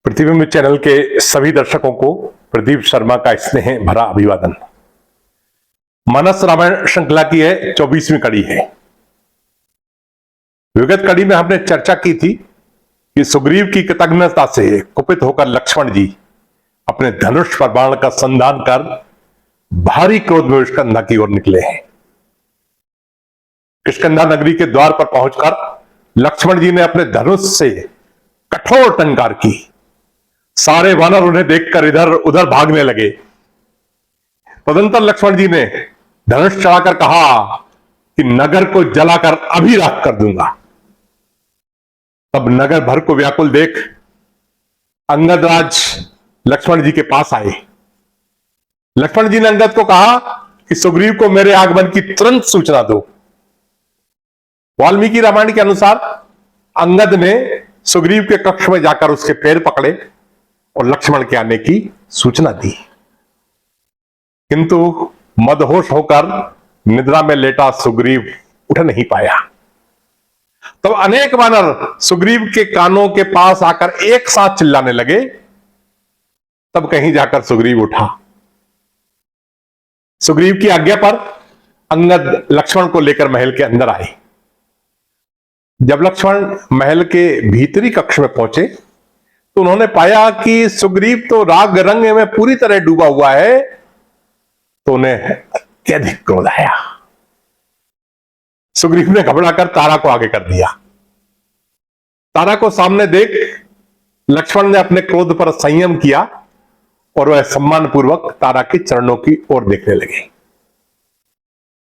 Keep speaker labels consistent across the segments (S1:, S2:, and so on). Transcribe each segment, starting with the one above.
S1: प्रतिबिंब चैनल के सभी दर्शकों को प्रदीप शर्मा का स्नेह भरा अभिवादन। मानस रामायण श्रृंखला की है 24वीं कड़ी है। विगत कड़ी में हमने चर्चा की थी कि सुग्रीव की कृतज्ञता से कुपित होकर लक्ष्मण जी अपने धनुष पर बाण का संधान कर भारी क्रोध में किष्किंधा की ओर निकले हैं। किष्किंधा नगरी के द्वार पर पहुंचकर लक्ष्मण जी ने अपने धनुष से कठोर टंकार की। सारे वानर उन्हें देखकर इधर उधर भागने लगे। तदंतर लक्ष्मण जी ने धनुष चढ़ाकर कहा कि नगर को जलाकर अभी राख कर दूंगा। तब नगर भर को व्याकुल देख अंगद राज लक्ष्मण जी के पास आए। लक्ष्मण जी ने अंगद को कहा कि सुग्रीव को मेरे आगमन की तुरंत सूचना दो। वाल्मीकि रामायण के अनुसार अंगद ने सुग्रीव के कक्ष में जाकर उसके पैर पकड़े और लक्ष्मण के आने की सूचना दी, किंतु मदहोश होकर निद्रा में लेटा सुग्रीव उठ नहीं पाया। तब अनेक वानर सुग्रीव के कानों के पास आकर एक साथ चिल्लाने लगे। तब कहीं जाकर सुग्रीव उठा। सुग्रीव की आज्ञा पर अंगद लक्ष्मण को लेकर महल के अंदर आए। जब लक्ष्मण महल के भीतरी कक्ष में पहुंचे तो उन्होंने पाया कि सुग्रीव तो राग रंग में पूरी तरह डूबा हुआ है, तो उन्हें अत्यधिक क्रोध आया। सुग्रीव ने घबराकर तारा को आगे कर दिया। तारा को सामने देख लक्ष्मण ने अपने क्रोध पर संयम किया और वह सम्मानपूर्वक तारा के चरणों की ओर देखने लगे।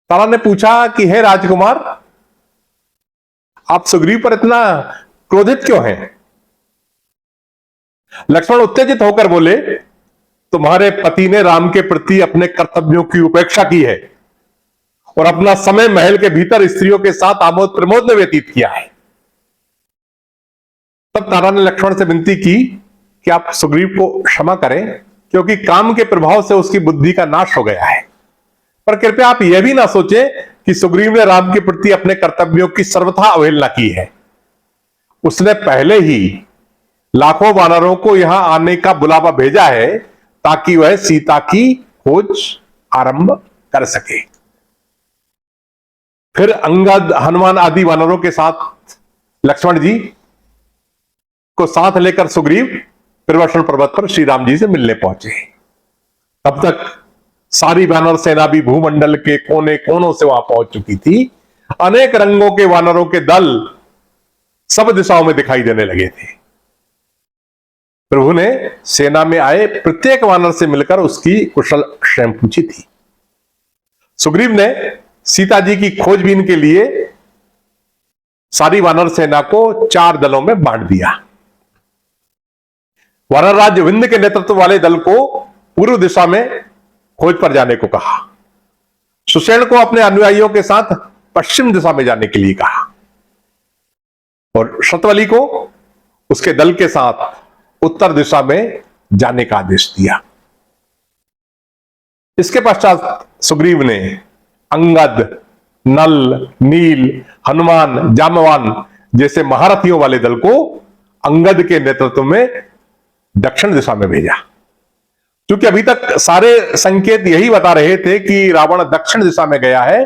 S1: तारा ने पूछा कि हे राजकुमार, आप सुग्रीव पर इतना क्रोधित क्यों हैं? लक्ष्मण उत्तेजित होकर बोले, तुम्हारे पति ने राम के प्रति अपने कर्तव्यों की उपेक्षा की है और अपना समय महल के भीतर स्त्रियों के साथ आमोद प्रमोद में व्यतीत किया है। तब तारा ने लक्ष्मण से विनती की कि आप सुग्रीव को क्षमा करें, क्योंकि काम के प्रभाव से उसकी बुद्धि का नाश हो गया है। पर कृपया आप यह भी ना सोचें कि सुग्रीव ने राम के प्रति अपने कर्तव्यों की सर्वथा अवहेलना की है। उसने पहले ही लाखों वानरों को यहां आने का बुलावा भेजा है ताकि वह सीता की खोज आरंभ कर सके। फिर अंगद, हनुमान आदि वानरों के साथ लक्ष्मण जी को साथ लेकर सुग्रीव प्रवर्षण पर्वत पर श्री राम जी से मिलने पहुंचे। तब तक सारी वानर सेना भी भूमंडल के कोने कोनों से वहां पहुंच चुकी थी। अनेक रंगों के वानरों के दल सब दिशाओं में दिखाई देने लगे थे। प्रभु ने सेना में आए प्रत्येक वानर से मिलकर उसकी कुशल क्षेम पूछी थी। सुग्रीव ने सीता जी की खोजबीन के लिए सारी वानर सेना को 4 दलों में बांट दिया। वानर राज विंध्य के नेतृत्व वाले दल को पूर्व दिशा में खोज पर जाने को कहा। सुषेण को अपने अनुयायियों के साथ पश्चिम दिशा में जाने के लिए कहा और शतवली को उसके दल के साथ उत्तर दिशा में जाने का आदेश दिया। इसके पश्चात सुग्रीव ने अंगद, नल, नील, हनुमान, जामवान जैसे महारथियों वाले दल को अंगद के नेतृत्व में दक्षिण दिशा में भेजा। क्योंकि अभी तक सारे संकेत यही बता रहे थे कि रावण दक्षिण दिशा में गया है,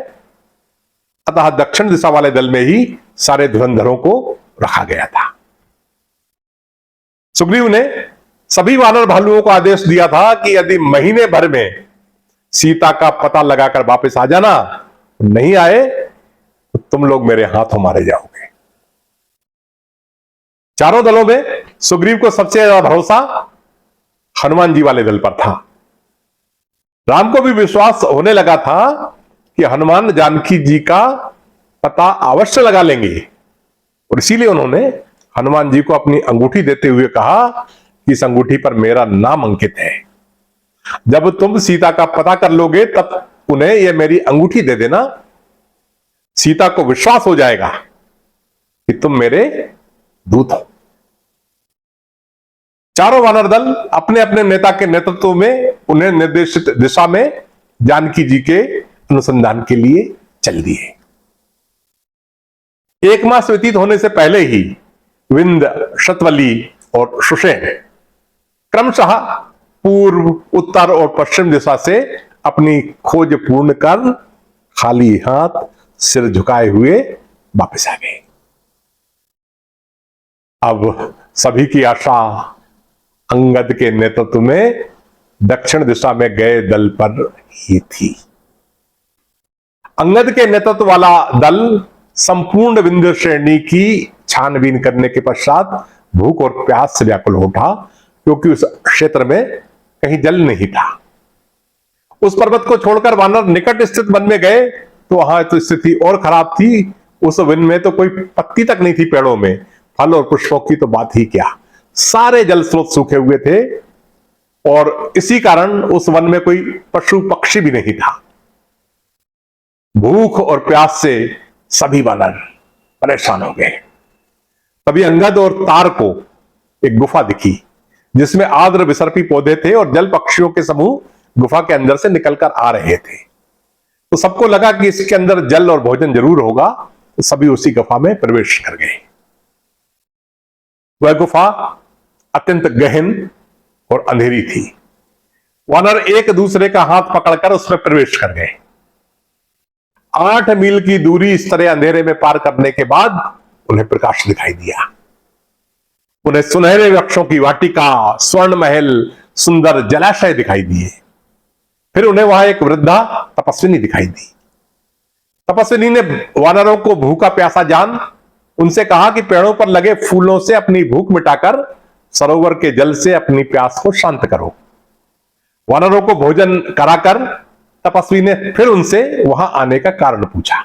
S1: अतः दक्षिण दिशा वाले दल में ही सारे धुरंधरों को रखा गया था। सुग्रीव ने सभी वानर भालुओं को आदेश दिया था कि यदि महीने भर में सीता का पता लगाकर वापस आ जाना, नहीं आए तो तुम लोग मेरे हाथों मारे जाओगे। चारों दलों में सुग्रीव को सबसे ज्यादा भरोसा हनुमान जी वाले दल पर था। राम को भी विश्वास होने लगा था कि हनुमान जानकी जी का पता अवश्य लगा लेंगे और इसीलिए उन्होंने हनुमान जी को अपनी अंगूठी देते हुए कहा कि इस अंगूठी पर मेरा नाम अंकित है। जब तुम सीता का पता कर लोगे तब उन्हें यह मेरी अंगूठी दे देना। सीता को विश्वास हो जाएगा कि तुम मेरे दूत हो। चारों वानर दल अपने अपने नेता के नेतृत्व में उन्हें निर्देशित दिशा में जानकी जी के अनुसंधान के लिए चल दिए। 1 मास व्यतीत होने से पहले ही विंध्य, शतवली और सुषेण क्रमशः पूर्व, उत्तर और पश्चिम दिशा से अपनी खोज पूर्ण कर खाली हाथ, सिर झुकाए हुए वापस आ गए। अब सभी की आशा अंगद के नेतृत्व में दक्षिण दिशा में गए दल पर ही थी। अंगद के नेतृत्व वाला दल संपूर्ण विंध्य श्रेणी की छानबीन करने के पश्चात भूख और प्यास से व्याकुल हो उठा, क्योंकि उस क्षेत्र में कहीं जल नहीं था। उस पर्वत को छोड़कर वानर निकट स्थित वन में गए तो वहां तो स्थिति और खराब थी। उस वन में तो कोई पत्ती तक नहीं थी पेड़ों में, फल और पुष्पों की तो बात ही क्या, सारे जल स्रोत सूखे हुए थे और इसी कारण उस वन में कोई पशु पक्षी भी नहीं था। भूख और प्यास से सभी वानर परेशान हो गए। तभी अंगद और तार को एक गुफा दिखी जिसमें आर्द्र विसर्पी पौधे थे और जल पक्षियों के समूह गुफा के अंदर से निकलकर आ रहे थे। तो सबको लगा कि इसके अंदर जल और भोजन जरूर होगा, तो सभी उसी गुफा में प्रवेश कर गए। वह गुफा अत्यंत गहन और अंधेरी थी। वानर एक दूसरे का हाथ पकड़कर उसमें प्रवेश कर गए। 8 मील की दूरी इस तरह अंधेरे में पार करने के बाद उन्हें प्रकाश दिखाई दिया। उन्हें सुनहरे वृक्षों की वाटिका, स्वर्ण महल, सुंदर जलाशय दिखाई दिए। फिर उन्हें वहां एक वृद्धा तपस्विनी दिखाई दी। तपस्विनी ने वानरों को भूखा प्यासा जान उनसे कहा कि पेड़ों पर लगे फूलों से अपनी भूख मिटाकर सरोवर के जल से अपनी प्यास को शांत करो। वानरों को भोजन कराकर तपस्वी ने फिर उनसे वहां आने का कारण पूछा।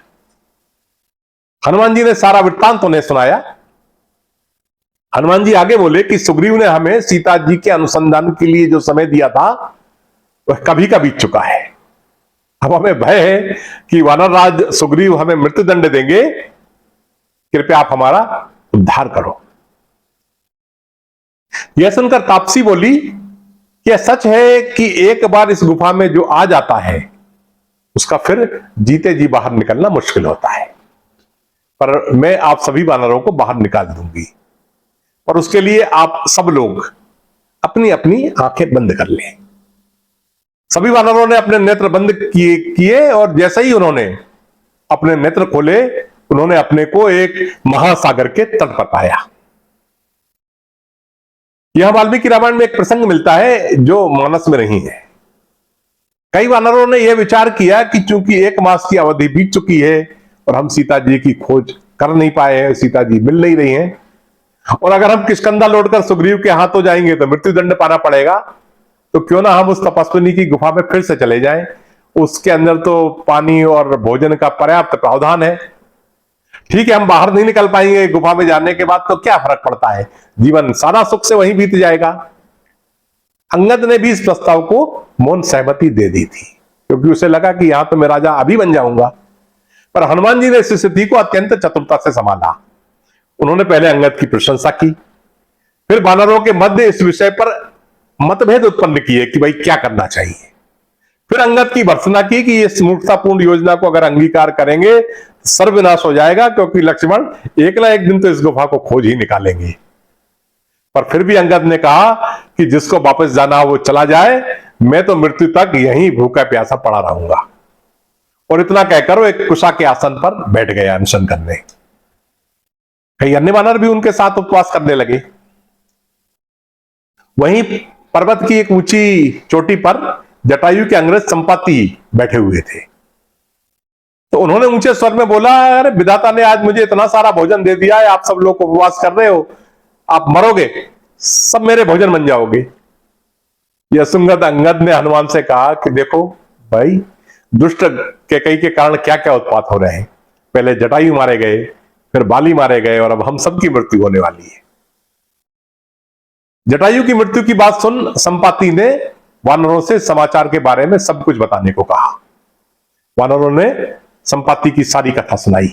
S1: हनुमान जी ने सारा वृत्तांत उन्हें सुनाया। हनुमान जी आगे बोले कि सुग्रीव ने हमें सीता जी के अनुसंधान के लिए जो समय दिया था वह कभी का बीत चुका है। अब हमें भय है कि वानरराज सुग्रीव हमें मृत्युदंड देंगे। कृपया आप हमारा उद्धार करो। यह सुनकर तापसी बोली, यह सच है कि एक बार इस गुफा में जो आ जाता है उसका फिर जीते जी बाहर निकलना मुश्किल होता है, पर मैं आप सभी वानरों को बाहर निकाल दूंगी। और उसके लिए आप सब लोग अपनी अपनी आंखें बंद कर लें। सभी वानरों ने अपने नेत्र बंद किए और जैसे ही उन्होंने अपने नेत्र खोले उन्होंने अपने को एक महासागर के तट पर पाया। यह वाल्मीकि रामायण में एक प्रसंग मिलता है जो मानस में नहीं है। कई वानरों ने यह विचार किया कि चूंकि 1 मास की अवधि बीत चुकी है और हम सीता जी की खोज कर नहीं पाए हैं, सीता जी मिल नहीं रही हैं, और अगर हम किष्किंधा लौटकर सुग्रीव के हाथों जाएंगे तो मृत्युदंड पाना पड़ेगा, तो क्यों ना हम उस तपस्विनी की गुफा में फिर से चले जाएं। उसके अंदर तो पानी और भोजन का पर्याप्त प्रावधान है। ठीक है, हम बाहर नहीं निकल पाएंगे गुफा में जाने के बाद, तो क्या फर्क पड़ता है, जीवन सारा सुख से वहीं बीत जाएगा। अंगद ने भी इस प्रस्ताव को मौन सहमति दे दी थी, क्योंकि उसे लगा कि यहां तो मैं राजा अभी बन जाऊंगा। पर हनुमान जी ने इस स्थिति को अत्यंत चतुरता से संभाला। उन्होंने पहले अंगद की प्रशंसा की, फिर वानरों के मध्य इस विषय पर मतभेद उत्पन्न किए कि भाई क्या करना चाहिए। फिर अंगद की भर्त्सना की कि इस मूर्खतापूर्ण योजना को अगर अंगीकार करेंगे तो सर्वनाश हो जाएगा, क्योंकि लक्ष्मण एक ना एक दिन तो इस गुफा को खोज ही निकालेंगे। पर फिर भी अंगद ने कहा कि जिसको वापस जाना हो वो चला जाए, मैं तो मृत्यु तक यहीं भूखा प्यासा पड़ा रहूंगा। और इतना कहकर वो एक कुशा के आसन पर बैठ गया अनशन करने। कई अन्य वानर भी उनके साथ उपवास करने लगे। वहीं पर्वत की एक ऊंची चोटी पर जटायु के अंग्रेज संपाति बैठे हुए थे। तो उन्होंने ऊंचे स्वर में बोला, अरे विधाता ने आज मुझे इतना सारा भोजन दे दिया है, आप सब लोग उपवास कर रहे हो, आप मरोगे, सब मेरे भोजन बन जाओगे। यह सुनकर अंगद ने हनुमान से कहा कि देखो भाई, दुष्ट कैकेयी के कारण क्या क्या उत्पात हो रहे हैं। पहले जटायु मारे गए, फिर बाली मारे गए, और अब हम सबकी मृत्यु होने वाली है। जटायु की मृत्यु की बात सुन संपाति ने वानरों से समाचार के बारे में सब कुछ बताने को कहा। वानरों ने संपाति की सारी कथा सुनाई।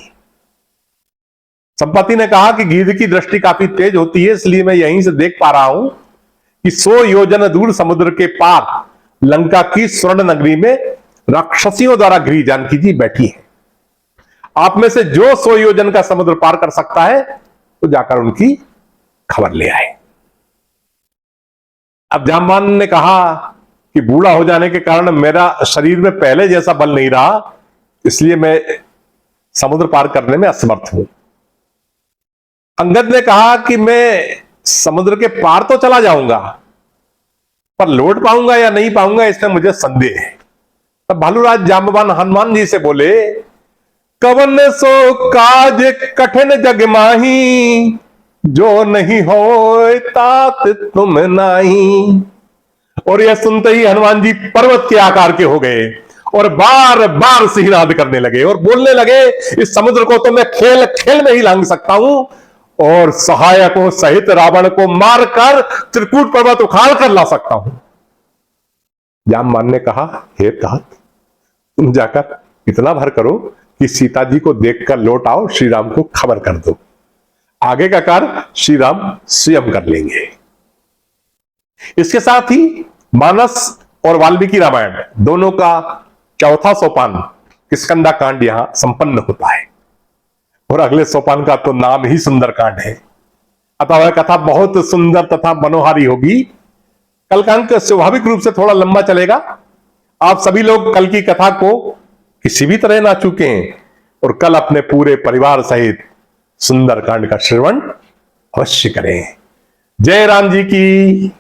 S1: संपाति ने कहा कि गिद्ध की दृष्टि काफी तेज होती है, इसलिए मैं यहीं से देख पा रहा हूं कि 100 योजन दूर समुद्र के पार लंका की स्वर्ण नगरी में राक्षसियों द्वारा गृह जानकी जी बैठी है। आप में से जो 100 योजन का समुद्र पार कर सकता है तो जाकर उनकी खबर ले आए। अब जामवान ने कहा कि बूढ़ा हो जाने के कारण मेरा शरीर में पहले जैसा बल नहीं रहा, इसलिए मैं समुद्र पार करने में असमर्थ हूं। अंगद ने कहा कि मैं समुद्र के पार तो चला जाऊंगा, पर लौट पाऊंगा या नहीं पाऊंगा इसमें मुझे संदेह है। तब भालूराज जांबवान हनुमान जी से बोले, कवन सो काज कठिन जग माही, जो नहीं हो तात तुम नाही। और यह सुनते ही हनुमान जी पर्वत के आकार के हो गए और बार बार सिंहनाद करने लगे और बोलने लगे, इस समुद्र को तो मैं खेल खेल में ही लांग सकता हूं और सहायकों सहित रावण को मारकर त्रिकूट पर्वत उखाड़ कर ला सकता हूं। जामवान ने कहा, हे तात, तुम जाकर इतना भर करो कि सीता जी को देखकर लौट आओ, श्री राम को खबर कर दो। आगे का कार्य श्री राम स्वयं कर लेंगे। इसके साथ ही मानस और वाल्मीकि रामायण दोनों का चौथा सोपान किष्किंधा कांड यहां संपन्न होता है और अगले सोपान का तो नाम ही सुंदर कांड है। अतः वह कथा बहुत सुंदर तथा मनोहारी होगी। कल का अंक स्वाभाविक रूप से थोड़ा लंबा चलेगा। आप सभी लोग कल की कथा को किसी भी तरह ना चूकें और कल अपने पूरे परिवार सहित सुंदर कांड का श्रवण अवश्य करें। जय राम जी की